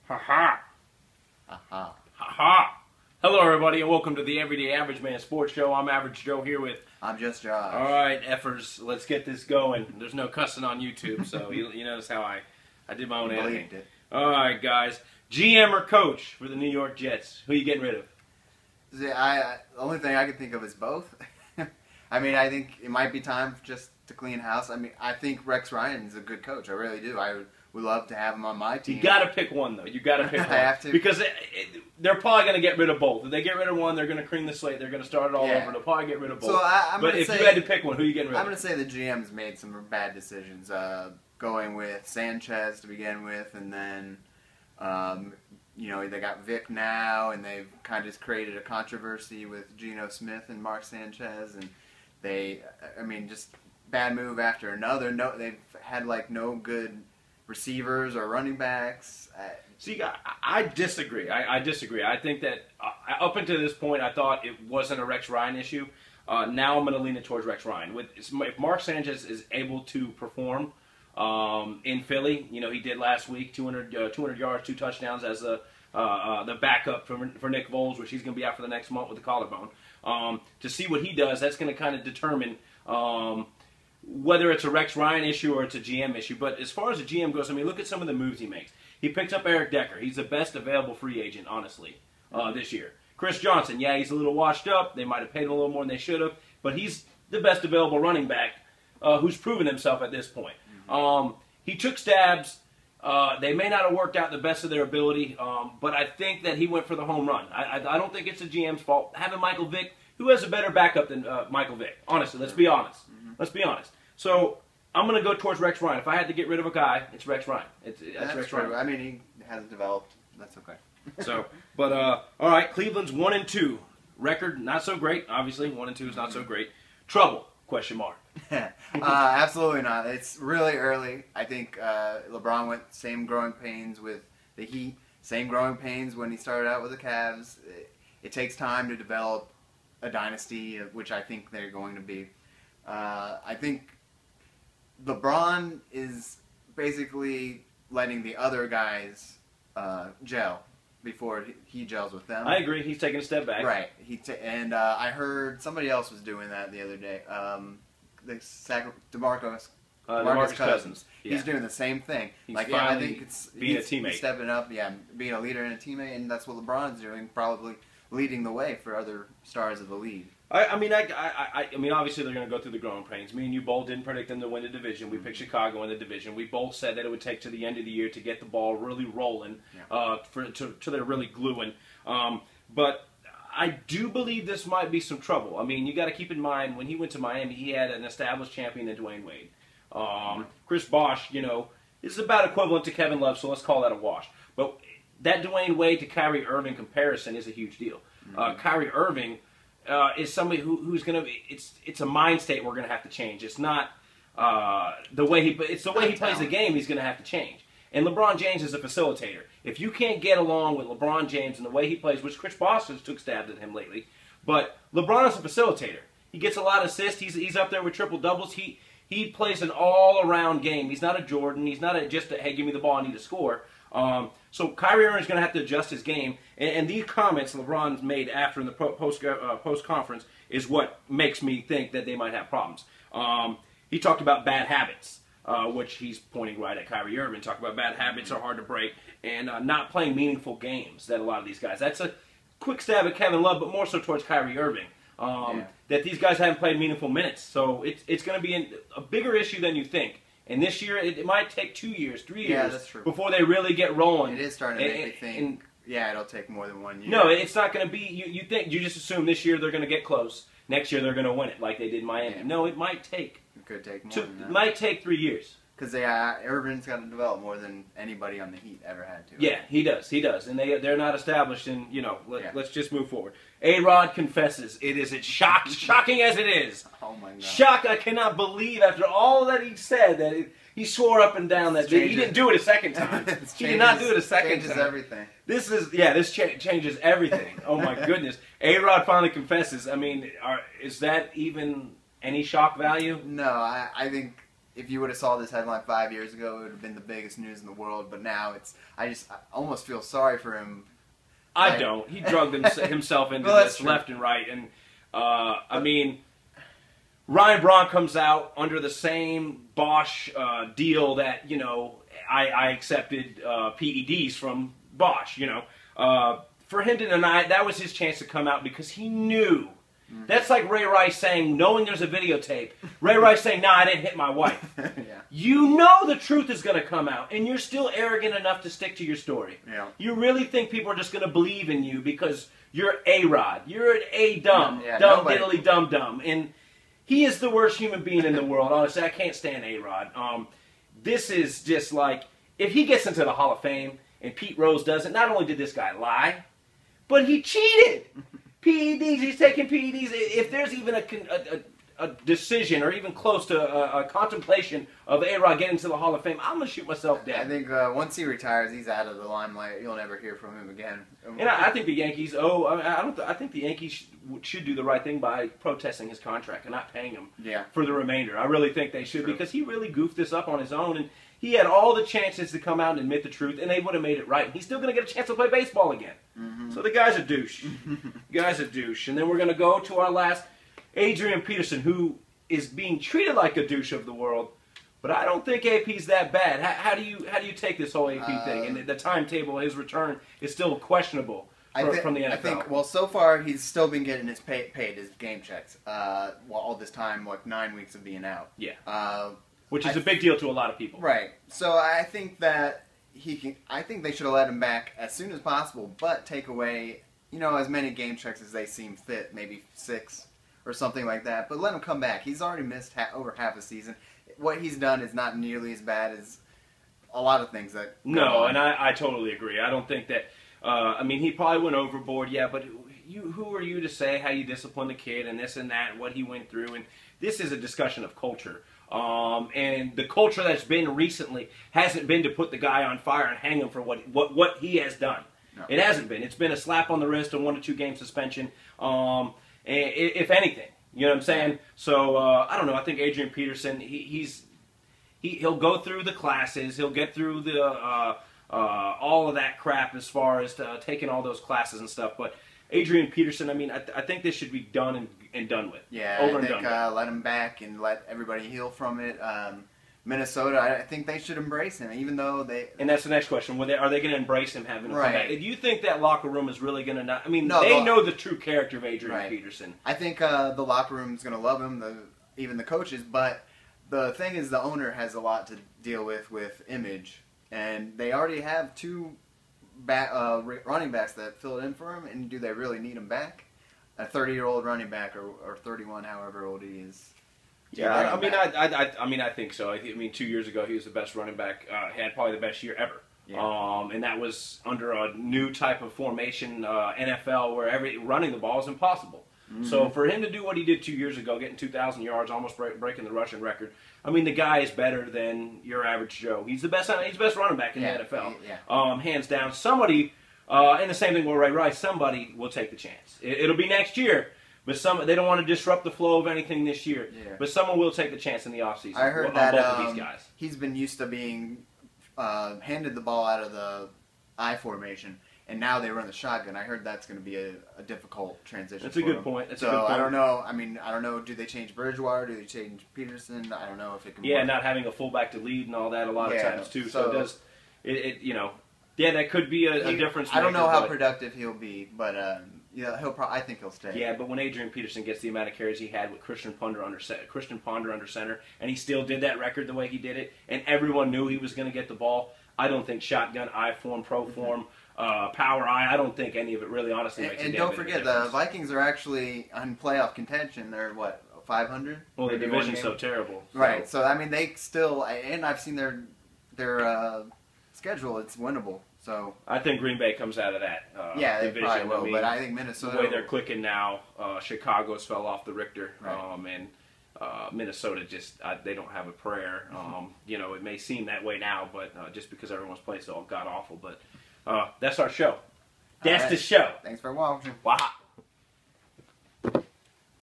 Ha ha. Ha ha. Ha ha. Hello everybody and welcome to the Everyday Average Man Sports Show. I'm Average Joe here with... I'm just Josh. Alright, effers, let's get this going. There's no cussing on YouTube, so you notice how I did my own editing. Alright guys, GM or coach for the New York Jets? Who are you getting rid of? See, the only thing I can think of is both. I mean, I think it might be time just to clean house. I mean, I think Rex Ryan's a good coach. I really do. I would love to have him on my team. You got to pick one, though. You got to pick one. I have to. Because they're probably going to get rid of both. If they get rid of one, they're going to clean the slate. They're going to start it all over. They'll probably get rid of both. So but if you had to pick one, who are you getting rid of? I'm going to say the GM's made some bad decisions. Going with Sanchez to begin with, and then, you know, they got Vic now, and they've kind of just created a controversy with Geno Smith and Mark Sanchez, and I mean, just bad move after another. No, they've had like no good receivers or running backs. See, I disagree. I disagree. I think that up until this point, I thought it wasn't a Rex Ryan issue. Now I'm going to lean it towards Rex Ryan. If Mark Sanchez is able to perform in Philly, you know, he did last week, 200 yards, 2 touchdowns as the backup for Nick Foles, which he's going to be out for the next month with the collarbone. To see what he does, that's going to kind of determine whether it's a Rex Ryan issue or it's a GM issue. But as far as the GM goes, I mean, look at some of the moves he makes. He picked up Eric Decker. He's the best available free agent, honestly, this year. Chris Johnson, yeah, he's a little washed up. They might have paid him a little more than they should have. But he's the best available running back who's proven himself at this point. He took stabs. They may not have worked out the best of their ability, but I think that he went for the home run. I don't think it's the GM's fault. Having Michael Vick, who has a better backup than Michael Vick? Honestly, let's be honest. Let's be honest. So I'm going to go towards Rex Ryan. If I had to get rid of a guy, it's Rex Ryan. That's Rex Ryan. I mean, he hasn't developed. That's okay. But all right, Cleveland's 1-2 record, not so great. Obviously, 1-2 is not so great. Trouble? Question mark. Absolutely not. It's really early. I think LeBron went same growing pains with the Heat, same growing pains when he started out with the Cavs. It takes time to develop a dynasty, which I think they're going to be. I think LeBron is basically letting the other guys gel before he gels with them. I agree. He's taking a step back. Right. And I heard somebody else was doing that the other day. DeMarcus Cousins. Yeah. He's doing the same thing. He's I think it's being a teammate, stepping up. Yeah, being a leader and a teammate, and that's what LeBron's doing. Probably leading the way for other stars of the league. I mean, obviously they're going to go through the growing pains. Me and you both didn't predict them to win the division. We picked Chicago in the division. We both said that it would take to the end of the year to get the ball really rolling, to they're really gluing. But I do believe this might be some trouble. I mean, you got to keep in mind when he went to Miami, he had an established champion in Dwayne Wade. Chris Bosh, you know, is about equivalent to Kevin Love, so let's call that a wash. But that Dwayne Wade to Kyrie Irving comparison is a huge deal. Kyrie Irving is somebody who's going to be. It's a mind state we're going to have to change. It's not the way he plays the game. He's going to have to change. And LeBron James is a facilitator. If you can't get along with LeBron James and the way he plays, which Chris Bosh has took stabs at him lately, but LeBron is a facilitator. He gets a lot of assists. He's up there with triple doubles. He plays an all-around game. He's not a Jordan. He's not just a, hey, give me the ball, I need to score. So Kyrie Irving is going to have to adjust his game. And these comments LeBron's made after in the post-conference is what makes me think that they might have problems. He talked about bad habits, which he's pointing right at Kyrie Irving. Talked about bad habits are hard to break and not playing meaningful games that a lot of these guys. That's a quick stab at Kevin Love, but more so towards Kyrie Irving. That these guys haven't played meaningful minutes. So it's going to be a bigger issue than you think. And this year, it might take 2 years, 3 years before they really get rolling. It is starting to make me think, it'll take more than 1 year. No, it's not going to be, you just assume this year they're going to get close. Next year they're going to win it like they did in Miami. Yeah. No, it might take. It could take more than that. It might take 3 years. Because Irvin's got to develop more than anybody on the Heat ever had to. Yeah, he does. He does. And they're not established in, let's just move forward. A-Rod confesses. It is shocking as it is. Oh, my God. Shock. I cannot believe after all that he said that he swore up and down that he didn't do it a second time. He did not do it a second time. Changes everything. This changes everything. Oh, my goodness. A-Rod finally confesses. I mean, is that even any shock value? No, I think if you would have saw this headline 5 years ago, it would have been the biggest news in the world. But now I almost feel sorry for him. I don't. He drugged himself into this left and right. And, I mean, Ryan Braun comes out under the same Bosch deal that, you know, I accepted PEDs from Bosch, you know. For him to deny, that was his chance to come out because he knew. That's like Ray Rice saying, knowing there's a videotape. Ray Rice saying, nah, I didn't hit my wife. Yeah. You know the truth is going to come out, and you're still arrogant enough to stick to your story. Yeah. You really think people are just going to believe in you because you're A-Rod. You're an A-dumb. Yeah, dumb, diddly, dumb. And he is the worst human being in the world. Honestly, I can't stand A-Rod. This is just like, if he gets into the Hall of Fame and Pete Rose doesn't, not only did this guy lie, but he cheated. PEDs, he's taking PEDs. If there's even a decision or even close to a contemplation of A-Rod getting to the Hall of Fame, I'm going to shoot myself dead. I think once he retires, he's out of the limelight. You'll never hear from him again. And I think the Yankees, I think the Yankees should do the right thing by protesting his contract and not paying him for the remainder. I really think they should because he really goofed this up on his own, and he had all the chances to come out and admit the truth, and they would have made it right. He's still going to get a chance to play baseball again. So the guy's a douche. The guy's a douche. And then we're going to go to our last, Adrian Peterson, who is being treated like a douche of the world. But I don't think AP's that bad. How do you take this whole AP thing? And the timetable, his return is still questionable from the NFL. I think, well, so far he's still been getting his paid his game checks. All this time, like 9 weeks of being out. Yeah. Which is a big deal to a lot of people. Right. So I think that I think they should have let him back as soon as possible, but take away, you know, as many game checks as they seem fit, maybe 6 or something like that. But let him come back. He's already missed over half a season. What he's done is not nearly as bad as a lot of things that. No, and I totally agree. I don't think that. I mean, he probably went overboard, yeah, but who are you to say how you discipline the kid and this and that, and what he went through? And this is a discussion of culture. And the culture that's been recently hasn't been to put the guy on fire and hang him for what he has done. No. It hasn't been. It's been a slap on the wrist and 1 to 2 game suspension. If anything, you know what I'm saying? So I don't know. I think Adrian Peterson, he'll go through the classes. He'll get through the all of that crap as far as taking all those classes and stuff. But Adrian Peterson, I mean, I think this should be done and done with. Yeah, I think let him back and let everybody heal from it. Minnesota, I think they should embrace him, even though they... And that's the next question. Are they going to embrace him having to come back? Do you think that locker room is really going to not... I mean, they know the true character of Adrian Peterson. I think the locker room is going to love him, even the coaches, but the thing is the owner has a lot to deal with image, and they already have 2 running backs that filled in for him, and do they really need him back? A 30-year-old running back, or 31, however old he is. Yeah, I mean, I think so. I mean, 2 years ago, he was the best running back. He had probably the best year ever. Yeah. And that was under a new type of formation, NFL, where running the ball is impossible. So for him to do what he did 2 years ago, getting 2,000 yards, almost breaking the rushing record, I mean, the guy is better than your average Joe. He's the best running back in the NFL, hands down. Somebody, and the same thing with Ray Rice, somebody will take the chance. It'll be next year, but they don't want to disrupt the flow of anything this year. Yeah. But someone will take the chance in the offseason. I heard that both of these guys. He's been used to being handed the ball out of the I formation, and now they run the shotgun. I heard that's going to be a difficult transition. That's a good point. I don't know. I mean, I don't know. Do they change Bridgewater? Do they change Peterson? I don't know if it can. Yeah, not having a fullback to lead and all that a lot of times too. So it does. You know. Yeah, that could be a difference. I don't know how productive he'll be, but yeah, I think he'll stay. Yeah, but when Adrian Peterson gets the amount of carries he had with Christian Ponder under center, and he still did that record the way he did it, and everyone knew he was going to get the ball, I don't think shotgun, I form, pro form, power I don't think any of it really honestly makes a difference. And don't forget, the Vikings are actually on playoff contention. They're, what, 500? Well, the division's so terrible. So. Right, so, I mean, they still, and I've seen their schedule, it's winnable. So I think Green Bay comes out of that yeah, they division. probably will, I mean, but I think Minnesota... The way they're clicking now, Chicago's fell off the Richter, and Minnesota just, they don't have a prayer. You know, it may seem that way now, but just because everyone's playing so god-awful. But that's our show. That's the show. Thanks for watching. Wow.